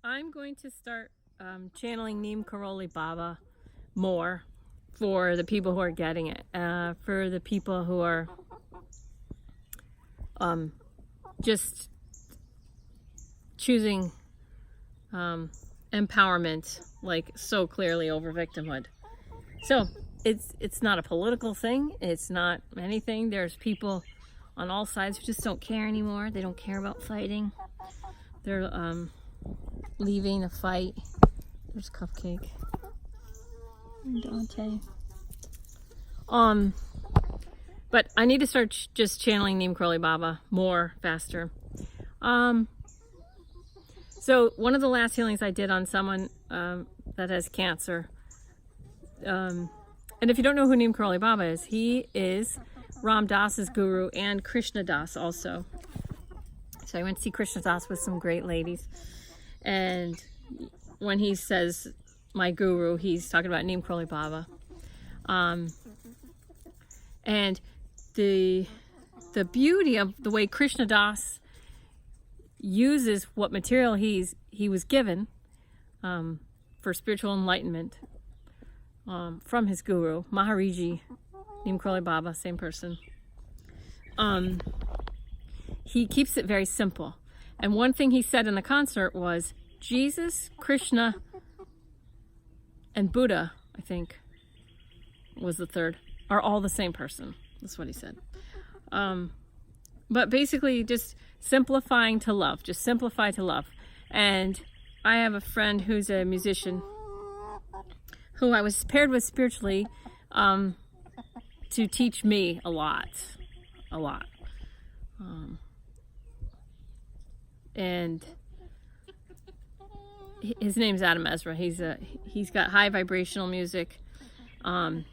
I'm going to start channeling Neem Karoli Baba more for the people who are getting it. For the people who are just choosing empowerment like so clearly over victimhood. So it's not a political thing. It's not anything. There's people on all sides who just don't care anymore. They don't care about fighting. They're leaving the fight. There's Cupcake and Dante. But I need to start just channeling Neem Karoli Baba more, faster. So one of the last healings I did on someone that has cancer, and if you don't know who Neem Karoli Baba is, he is Ram Dass's guru and Krishna Das also. So I went to see Krishna Das with some great ladies, and when he says my guru, he's talking about Neem Karoli Baba. And the beauty of the way Krishna Das uses what material he was given for spiritual enlightenment from his guru, Maharaji Neem Karoli Baba, same person. He keeps it very simple. And one thing he said in the concert was, Jesus, Krishna, and Buddha, I think, was the third, are all the same person. That's what he said. But basically just simplifying to love. Just simplify to love. And I have a friend who's a musician who I was paired with spiritually to teach me a lot. And his name's Adam Ezra. He's got high vibrational music. And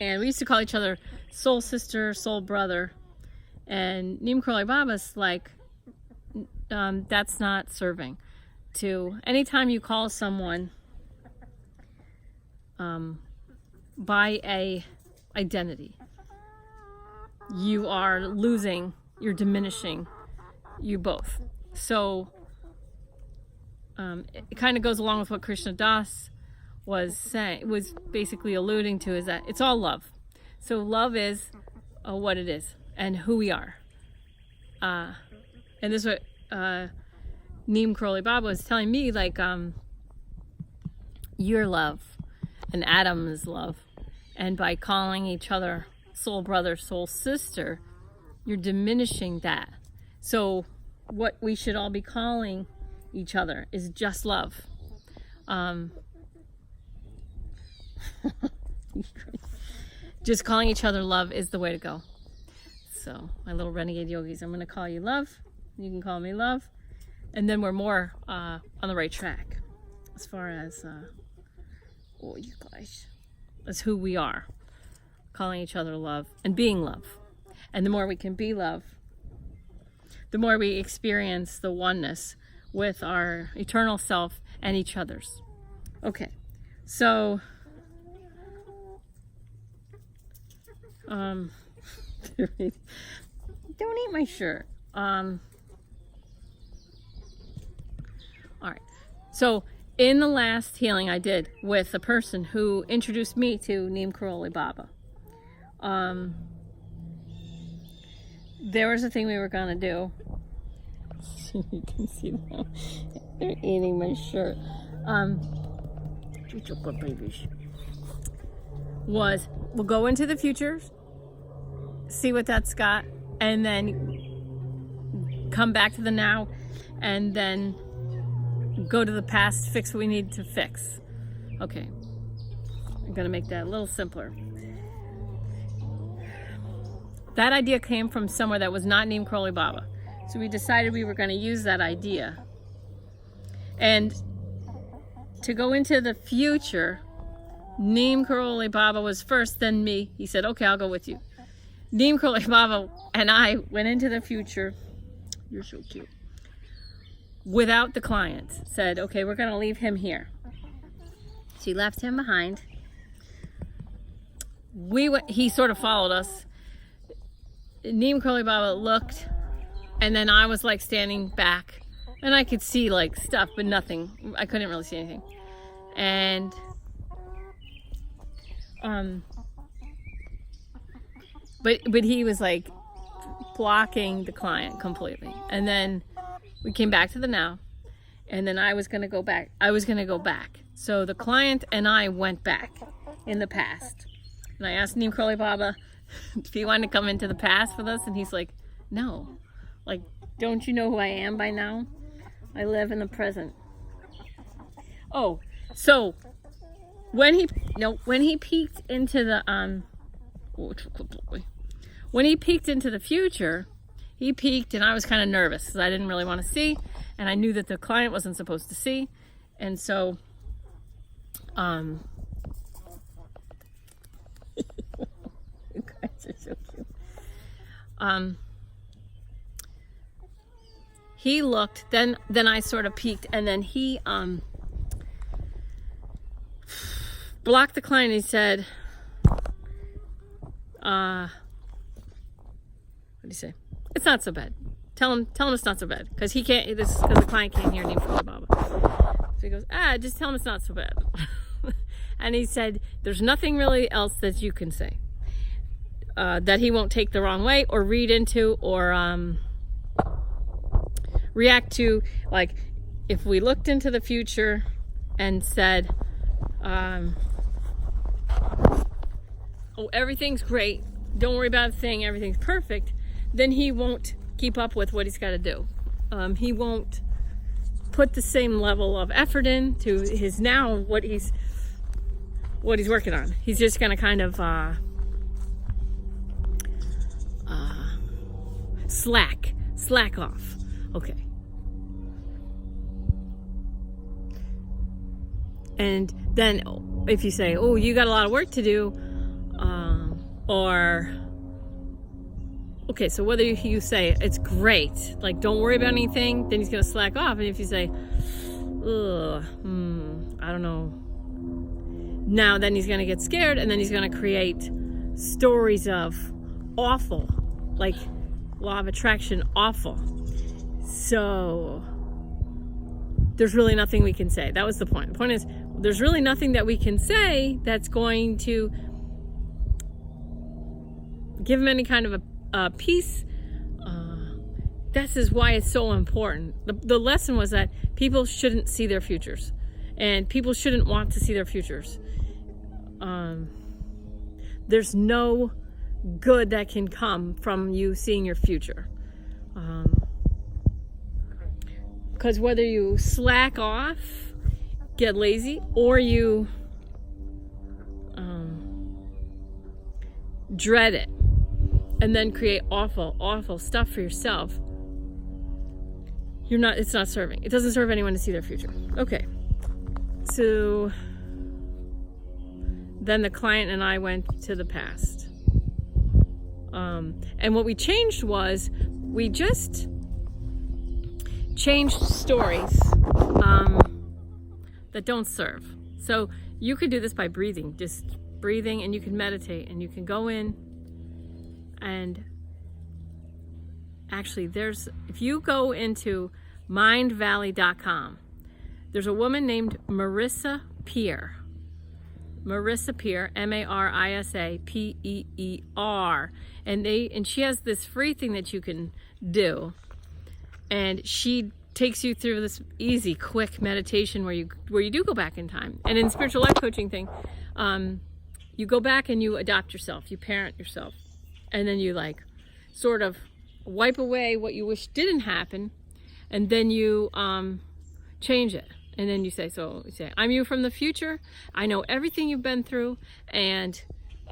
we used to call each other soul sister, soul brother. And Neem Karoli Baba's like, that's not serving. To anytime you call someone by a identity, you are losing, you're diminishing you both. So it kind of goes along with what Krishna Das was basically alluding to, is that it's all love. So love is what it is and who we are. And this is what Neem Karoli Baba was telling me, like, you're love and Adam is love. And by calling each other soul brother, soul sister, you're diminishing that. So what we should all be calling each other is just love. Just calling each other love is the way to go. So my little renegade yogis, I'm going to call you love. You can call me love. And then we're more on the right track as far as, oh, you guys, that's who we are. Calling each other love and being love. And the more we can be love, the more we experience the oneness with our eternal self and each other's. Okay, so don't eat my shirt. All right, so in the last healing I did with a person who introduced me to Neem Karoli Baba, there was a thing we were gonna do. You can see them. They're eating my shirt. We'll go into the future, see what that's got, and then come back to the now, and then go to the past, fix what we need to fix. Okay, I'm gonna make that a little simpler. That idea came from somewhere that was not Neem Karoli Baba. So we decided we were going to use that idea. And to go into the future, Neem Karoli Baba was first, then me. He said, okay, I'll go with you. Neem Karoli Baba and I went into the future. You're so cute. Without the client. Said, okay, we're going to leave him here. She left him behind. He sort of followed us. Neem Karoli Baba looked, and then I was like standing back And I could see like stuff, but nothing. I couldn't really see anything. And but he was like blocking the client completely. And then we came back to the now, and then I was gonna go back. So the client and I went back in the past. And I asked Neem Karoli Baba if he wanted to come into the past with us, and he's like, no. Like, don't you know who I am by now? I live in the present. Oh, so when he peeked into the future, he peeked, and I was kind of nervous because I didn't really want to see, and I knew that the client wasn't supposed to see, and so you guys are so cute. He looked, then I sort of peeked, and then he blocked the client. And he said, what did he say? It's not so bad. Tell him it's not so bad, because because the client can't hear Neem Karoli Baba. So he goes, just tell him it's not so bad. And he said, there's nothing really else that you can say that he won't take the wrong way or read into or react to. Like, if we looked into the future and said, oh, everything's great, don't worry about a thing, everything's perfect, then he won't keep up with what he's got to do. He won't put the same level of effort in to his now, what he's working on. He's just going to kind of slack off. Okay. And then if you say, oh, you got a lot of work to do, or okay, so whether you say it's great, like don't worry about anything, then he's gonna slack off. And if you say, I don't know, now then he's gonna get scared, and then he's gonna create stories of awful, like law of attraction awful. So there's really nothing we can say. That was the point. The point is, there's really nothing that we can say that's going to give him any kind of a peace. This is why it's so important. The lesson was that people shouldn't see their futures, and people shouldn't want to see their futures. There's no good that can come from you seeing your future. Because whether you slack off, get lazy, or you dread it and then create awful stuff for yourself, it's not serving. It doesn't serve anyone to see their future. Okay. So then the client and I went to the past. And what we changed was, we just changed stories that don't serve. So you could do this by breathing, just breathing, and you can meditate, and you can go in and actually if you go into mindvalley.com, there's a woman named Marissa Peer, Marissa Peer, and she has this free thing that you can do, and she takes you through this easy, quick meditation where you do go back in time. And in spiritual life coaching thing, you go back and you adopt yourself, you parent yourself, and then you like sort of wipe away what you wish didn't happen, and then you change it. And then you say, I'm you from the future. I know everything you've been through, and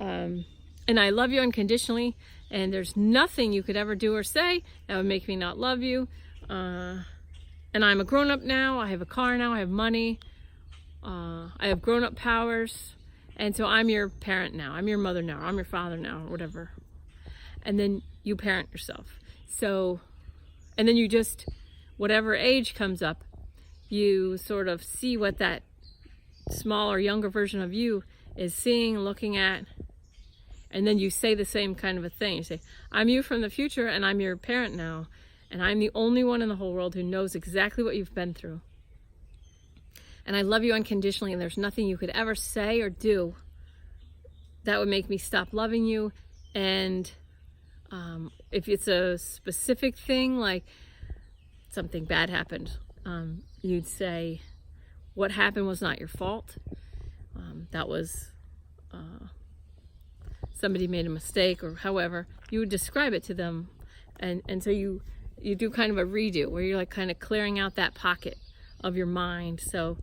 I love you unconditionally, and there's nothing you could ever do or say that would make me not love you. And I'm a grown-up now. I have a car now. I have money. I have grown-up powers. And so I'm your parent now. I'm your mother now. I'm your father now, or whatever. And then you parent yourself. So, and then you just, whatever age comes up, you sort of see what that smaller, younger version of you is seeing, looking at, and then you say the same kind of a thing. You say, I'm you from the future, and I'm your parent now, And I'm the only one in the whole world who knows exactly what you've been through. And I love you unconditionally, and there's nothing you could ever say or do that would make me stop loving you. And if it's a specific thing, like something bad happened, you'd say, what happened was not your fault. That was somebody made a mistake, or however you would describe it to them. And so you do kind of a redo where you're like kind of clearing out that pocket of your mind, so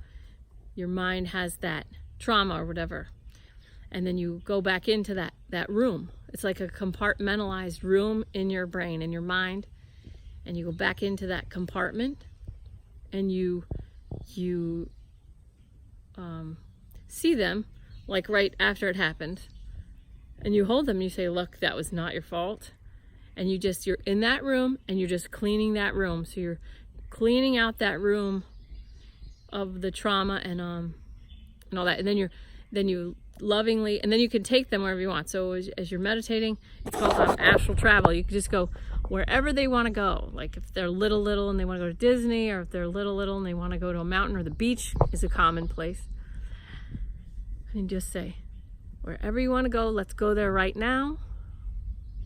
your mind has that trauma or whatever, and then you go back into that room. It's like a compartmentalized room in your brain, in your mind, and you go back into that compartment, and you see them like right after it happened, and you hold them and you say, look, that was not your fault. And you're in that room, and you're just cleaning that room. So you're cleaning out that room of the trauma and all that. And then you lovingly, and then you can take them wherever you want. So as you're meditating, it's called astral travel. You can just go wherever they want to go. Like if they're little and they want to go to Disney, or if they're little and they want to go to a mountain, or the beach is a common place. And you just say, wherever you want to go, let's go there right now.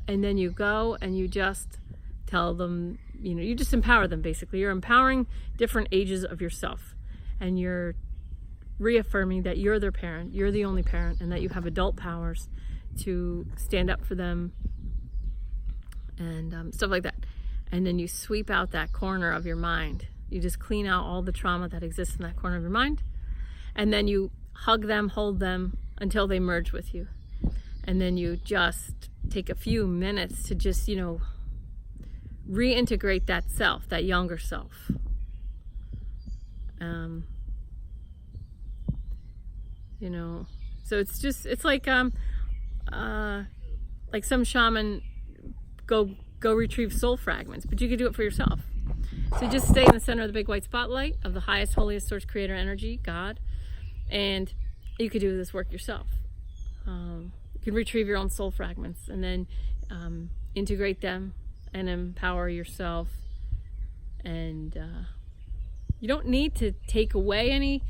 And then you go and you just tell them, you just empower them basically. You're empowering different ages of yourself. And you're reaffirming that you're their parent, you're the only parent, and that you have adult powers to stand up for them and stuff like that. And then you sweep out that corner of your mind. You just clean out all the trauma that exists in that corner of your mind. And then you hug them, hold them until they merge with you. And then you just take a few minutes to just, reintegrate that self, that younger self. So it's like some shaman go retrieve soul fragments, but you could do it for yourself. So just stay in the center of the big white spotlight of the highest, holiest source creator energy, God, and you could do this work yourself. You can retrieve your own soul fragments and then integrate them and empower yourself. And you don't need to take away any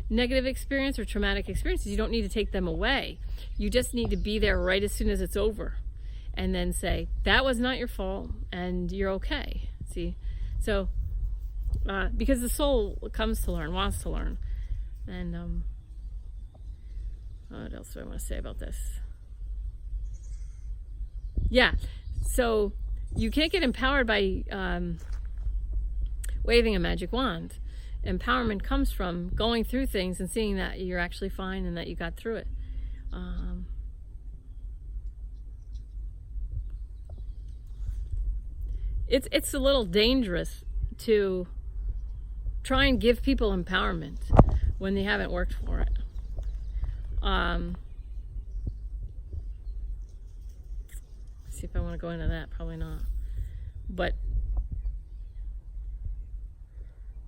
negative experience or traumatic experiences. You don't need to take them away. You just need to be there right as soon as it's over, and then say, that was not your fault and you're okay. See? So because the soul comes to learn, wants to learn. And what else do I want to say about this? Yeah, so you can't get empowered by waving a magic wand. Empowerment comes from going through things and seeing that you're actually fine and that you got through it. It's a little dangerous to try and give people empowerment when they haven't worked for it. See if I want to go into that. Probably not. But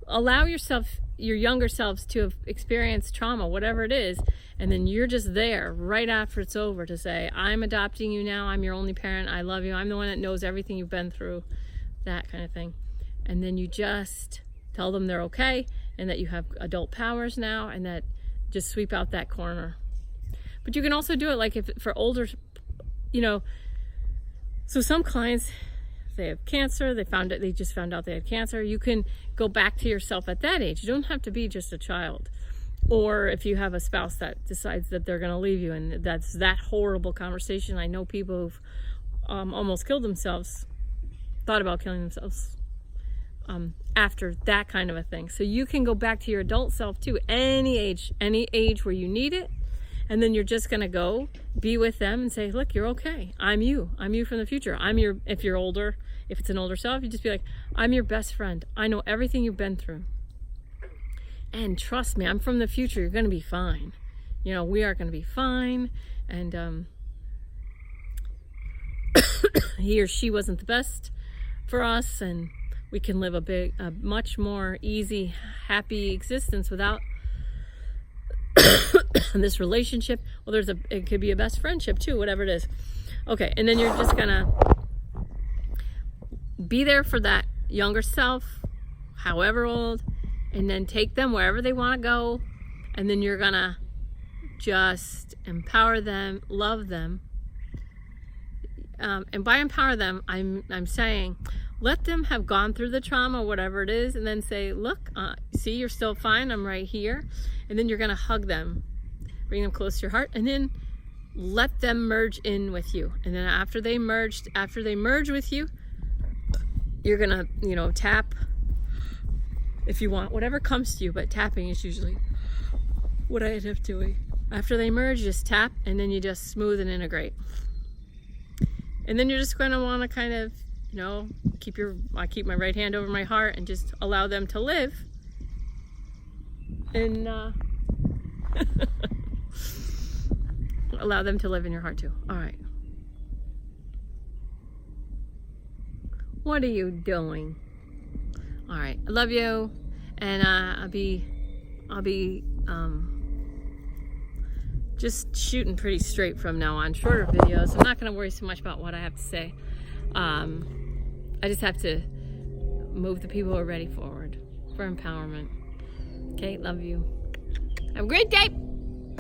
allow yourself, your younger selves, to have experienced trauma, whatever it is, and then you're just there right after it's over to say, I'm adopting you now, I'm your only parent, I love you, I'm the one that knows everything you've been through, that kind of thing. And then you just tell them they're okay, and that you have adult powers now, and that just sweep out that corner. But you can also do it like if for older, so some clients, they have cancer, they just found out they had cancer. You can go back to yourself at that age. You don't have to be just a child. Or if you have a spouse that decides that they're going to leave you, and that's that horrible conversation. I know people who've almost killed themselves, thought about killing themselves after that kind of a thing. So you can go back to your adult self too, any age where you need it. And then you're just going to go be with them and say, look, you're okay. I'm you from the future. If you're older, if it's an older self, you just be like, I'm your best friend. I know everything you've been through. And trust me, I'm from the future. You're going to be fine. We are going to be fine. And he or she wasn't the best for us. And we can live a much more easy, happy existence without this relationship. Well, it could be a best friendship too, whatever it is. Okay, and then you're just gonna be there for that younger self, however old, and then take them wherever they want to go, and then you're gonna just empower them, love them. And by empower them, I'm saying let them have gone through the trauma, whatever it is, and then say, look, see, you're still fine, I'm right here. And then you're gonna hug them, bring them close to your heart, and then let them merge in with you. And then after they merge with you, you're gonna, tap if you want, whatever comes to you, but tapping is usually what I end up doing. After they merge, just tap, and then you just smooth and integrate. And then you're just gonna wanna kind of, I keep my right hand over my heart and just allow them to live. And allow them to live in your heart too. All right. What are you doing? All right. I love you, and I'll be just shooting pretty straight from now on. Shorter videos. I'm not going to worry so much about what I have to say. I just have to move the people who are ready forward for empowerment. Okay. Love you. Have a great day.